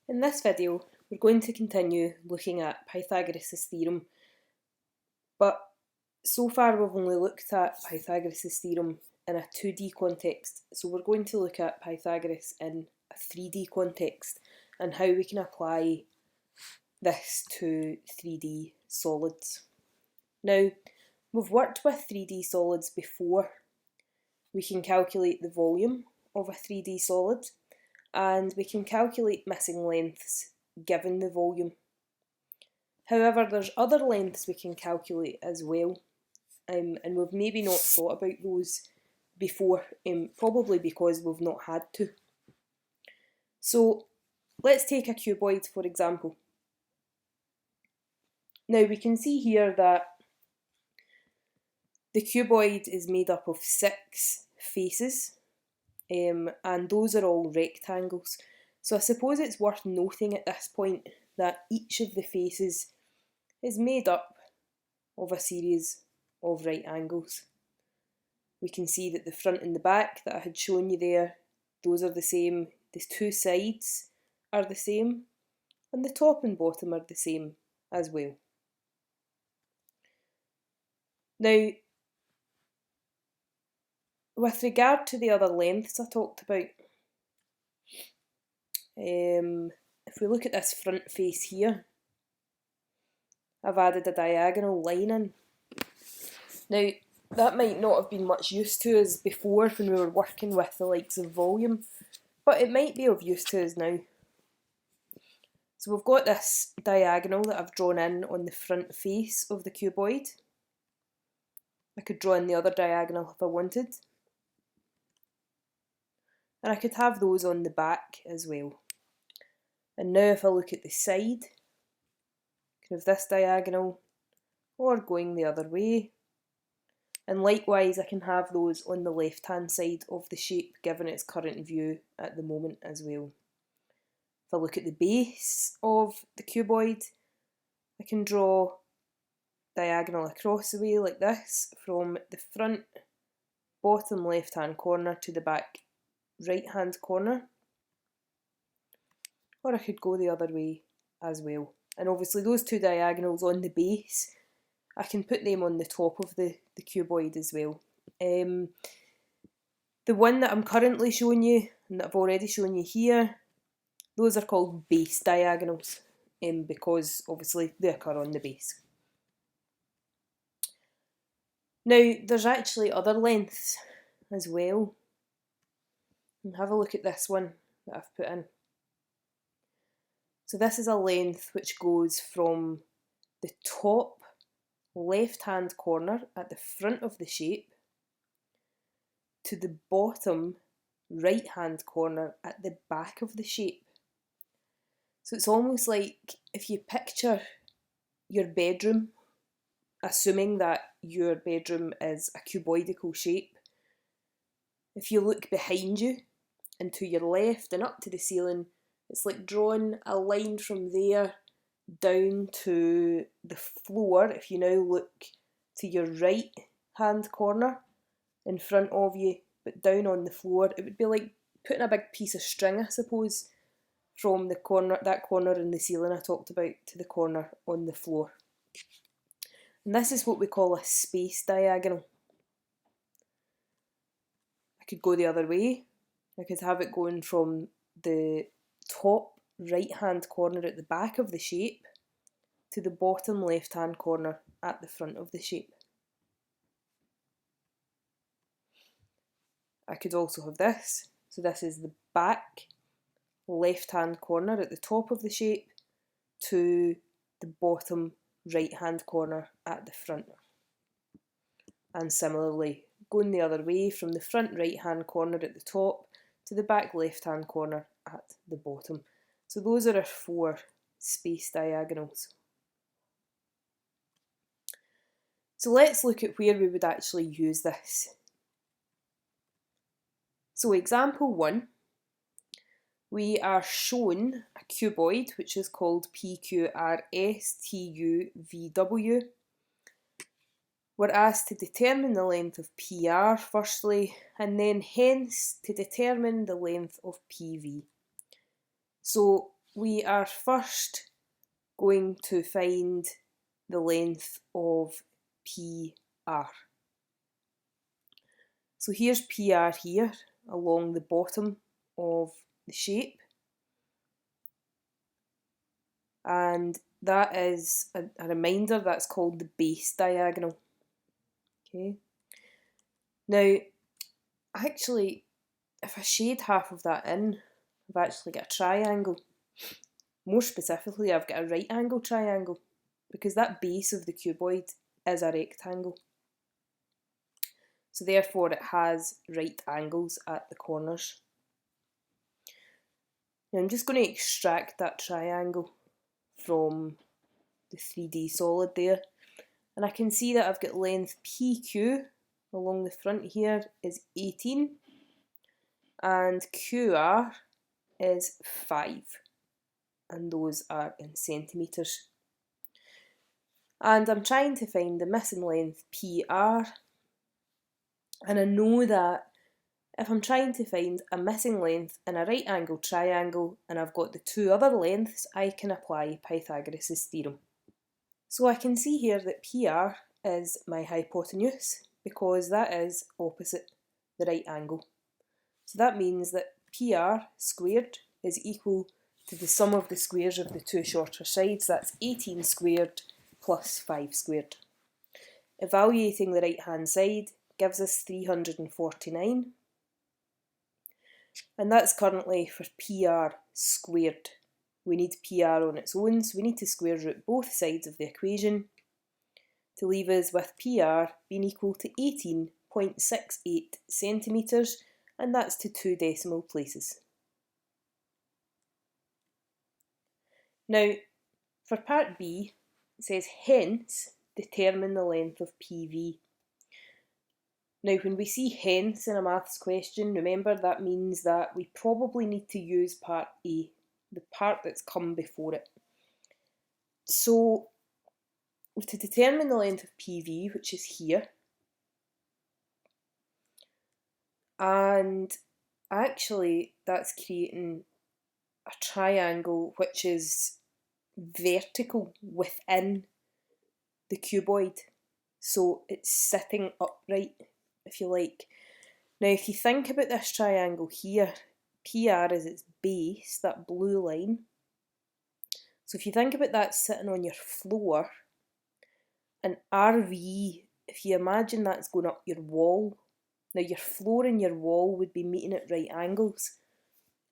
In this video, we're going to continue looking at Pythagoras' theorem, but so far we've only looked at Pythagoras' theorem in a 2D context, so we're going to look at Pythagoras in a 3D context and how we can apply this to 3D solids. Now, we've worked with 3D solids before. We can calculate the volume of a 3D solid, and we can calculate missing lengths given the volume. However, there's other lengths we can calculate as well, and we've maybe not thought about those before, probably because we've not had to. So let's take a cuboid for example. Now we can see here that the cuboid is made up of 6 faces, and those are all rectangles. So I suppose it's worth noting at this point that each of the faces is made up of a series of right angles. We can see that the front and the back that I had shown you there, those are the same. The 2 sides are the same, and the top and bottom are the same as well. Now, with regard to the other lengths I talked about, if we look at this front face here, I've added a diagonal line in. Now, that might not have been much use to us before when we were working with the likes of volume, but it might be of use to us now. So we've got this diagonal that I've drawn in on the front face of the cuboid. I could draw in the other diagonal if I wanted. And I could have those on the back as well. And now if I look at the side, kind of this diagonal, or going the other way, and likewise I can have those on the left hand side of the shape given its current view at the moment as well. If I look at the base of the cuboid, I can draw diagonal across the way like this from the front bottom left hand corner to the back right hand corner, or I could go the other way as well. And obviously those 2 diagonals on the base, I can put them on the top of the cuboid as well. The one that I'm currently showing you, and that I've already shown you here, those are called base diagonals, because obviously they occur on the base. Now, there's actually other lengths as well. And have a look at this one that I've put in. So this is a length which goes from the top left hand corner at the front of the shape to the bottom right hand corner at the back of the shape. So it's almost like if you picture your bedroom, assuming that your bedroom is a cuboidal shape, if you look behind you and to your left and up to the ceiling, it's like drawing a line from there down to the floor. If you now look to your right hand corner in front of you, but down on the floor, it would be like putting a big piece of string, I suppose, from the corner, that corner in the ceiling I talked about, to the corner on the floor. And this is what we call a space diagonal. I could go the other way. I could have it going from the top right hand corner at the back of the shape to the bottom left hand corner at the front of the shape. I could also have this. So this is the back left hand corner at the top of the shape to the bottom right hand corner at the front. And similarly, going the other way from the front right hand corner at the top to the back left hand corner at the bottom. So those are our 4 space diagonals. So let's look at where we would actually use this. So example 1, we are shown a cuboid which is called PQRSTUVW. We're asked to determine the length of PR firstly, and then hence to determine the length of PV. So we are first going to find the length of PR. So here's PR here along the bottom of the shape, and that is a reminder that's called the base diagonal. Okay. Now, actually, if I shade half of that in, I've actually got a triangle. More specifically, I've got a right angle triangle, because that base of the cuboid is a rectangle. So therefore it has right angles at the corners. Now I'm just going to extract that triangle from the 3D solid there, and I can see that I've got length PQ along the front here is 18 and QR is 5, and those are in centimetres. And I'm trying to find the missing length PR, and I know that if I'm trying to find a missing length in a right angle triangle and I've got the two other lengths, I can apply Pythagoras' theorem. So I can see here that PR is my hypotenuse because that is opposite the right angle. So that means that PR squared is equal to the sum of the squares of the two shorter sides. That's 18 squared plus 5 squared. Evaluating the right hand side gives us 349. And that's currently for PR squared. We need PR on its own, so we need to square root both sides of the equation to leave us with PR being equal to 18.68 centimetres, and that's to 2 decimal places. Now, for part B, it says, hence, determine the length of PV. Now, when we see hence in a maths question, remember that means that we probably need to use part A, the part that's come before it. So, to determine the length of PV, which is here, and actually that's creating a triangle which is vertical within the cuboid, so it's sitting upright, if you like. Now if you think about this triangle here, PR is its base, that blue line. So if you think about that sitting on your floor, and RV, if you imagine that's going up your wall, now your floor and your wall would be meeting at right angles,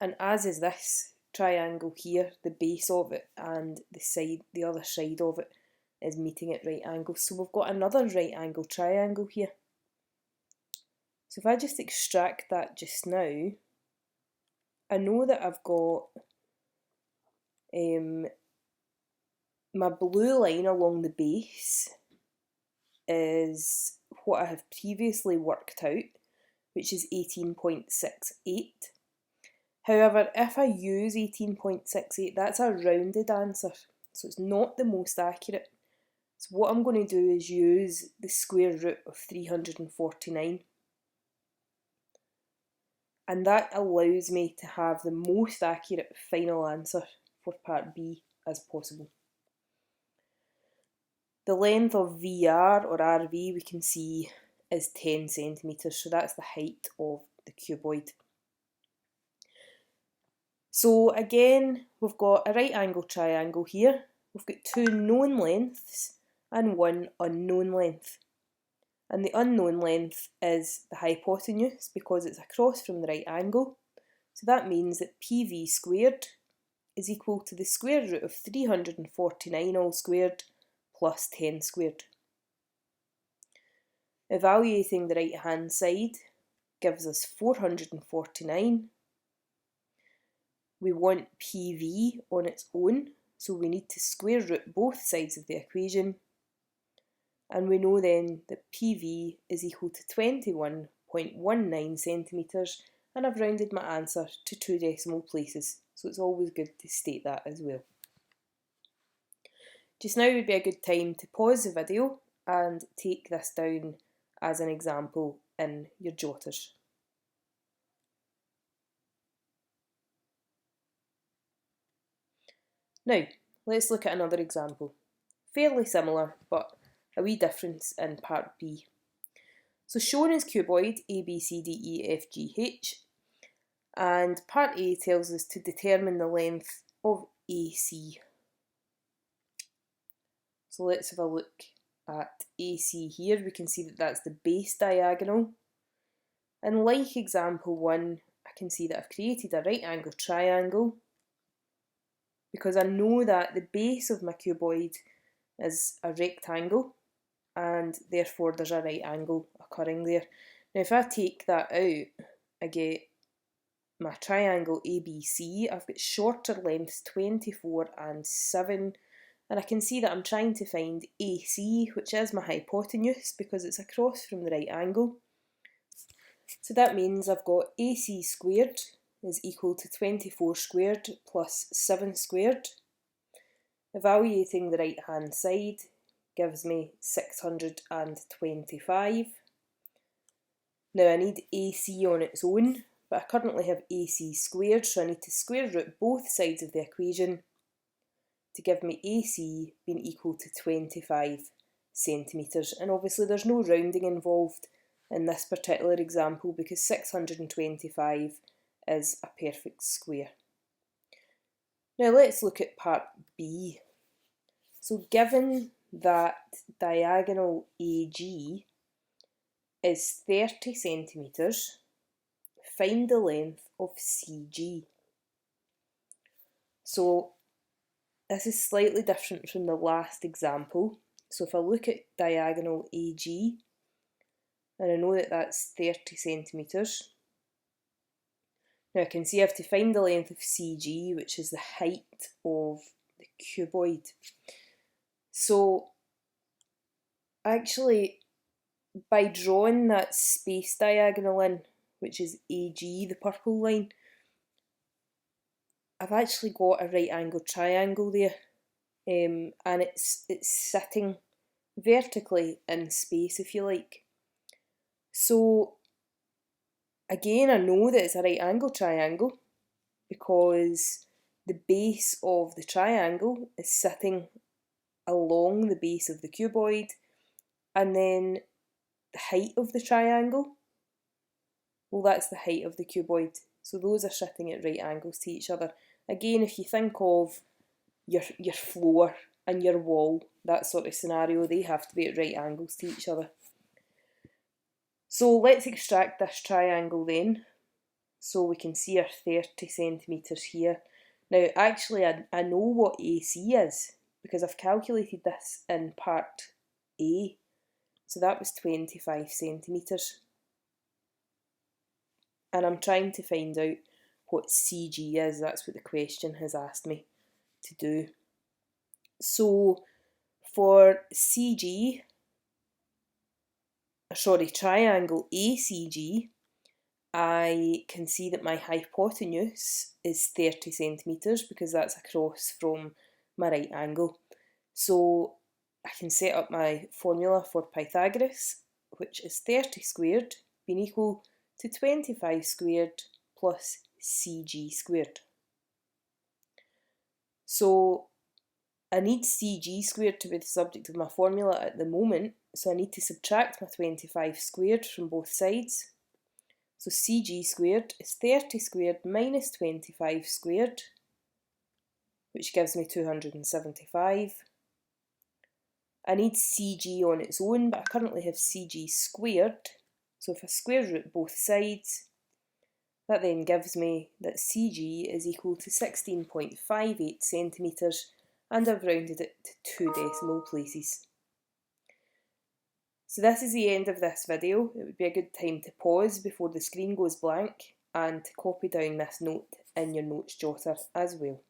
and as is this triangle here, the base of it and the other side of it is meeting at right angles. So we've got another right angle triangle here. So if I just extract that just now, I know that I've got my blue line along the base is what I have previously worked out, which is 18.68. However, if I use 18.68, that's a rounded answer, so it's not the most accurate. So what I'm going to do is use the square root of 349. And that allows me to have the most accurate final answer for part B as possible. The length of VR or RV we can see is 10 centimetres, so that's the height of the cuboid. So again, we've got a right angle triangle here. We've got two known lengths and one unknown length. And the unknown length is the hypotenuse because it's across from the right angle. So that means that PV squared is equal to the square root of 349 all squared plus 10 squared. Evaluating the right hand side gives us 449. We want PV on its own, so we need to square root both sides of the equation. And we know then that PV is equal to 21.19 centimetres, and I've rounded my answer to 2 decimal places, so it's always good to state that as well. Just now would be a good time to pause the video and take this down as an example in your jotters. Now, let's look at another example. Fairly similar, but a wee difference in part B. So shown is cuboid A, B, C, D, E, F, G, H, and part A tells us to determine the length of AC. So let's have a look at AC here. We can see that that's the base diagonal. And like example 1, I can see that I've created a right angle triangle because I know that the base of my cuboid is a rectangle and therefore there's a right angle occurring there. Now if I take that out, I get my triangle ABC. I've got shorter lengths 24 and 7, and I can see that I'm trying to find AC, which is my hypotenuse because it's across from the right angle. So that means I've got AC squared is equal to 24 squared plus 7 squared. Evaluating the right hand side gives me 625. Now I need AC on its own, but I currently have AC squared, so I need to square root both sides of the equation to give me AC being equal to 25 centimetres. And obviously there's no rounding involved in this particular example because 625 is a perfect square. Now let's look at part B. So given that diagonal AG is 30 centimetres, find the length of CG. So this is slightly different from the last example. So if I look at diagonal AG, and I know that that's 30 centimetres, now I can see I have to find the length of CG, which is the height of the cuboid. So actually, by drawing that space diagonal in, which is AG, the purple line, I've actually got a right angle triangle there, and it's sitting vertically in space, if you like. So again, I know that it's a right angle triangle because the base of the triangle is sitting along the base of the cuboid, and then the height of the triangle, well, that's the height of the cuboid. So those are sitting at right angles to each other. Again, if you think of your floor and your wall, that sort of scenario, they have to be at right angles to each other. So let's extract this triangle then. So we can see our 30 centimetres here. Now actually I know what AC is because I've calculated this in part A. So that was 25 centimetres. And I'm trying to find out what CG is. That's what the question has asked me to do. So for triangle ACG, I can see that my hypotenuse is 30 centimetres because that's across from my right angle. So I can set up my formula for Pythagoras, which is 30 squared being equal to 25 squared plus CG squared. So I need CG squared to be the subject of my formula at the moment, so I need to subtract my 25 squared from both sides. So CG squared is 30 squared minus 25 squared, which gives me 275. I need CG on its own, but I currently have CG squared, so if I square root both sides, that then gives me that CG is equal to 16.58 centimetres, and I've rounded it to 2 decimal places. So this is the end of this video. It would be a good time to pause before the screen goes blank and to copy down this note in your notes jotter as well.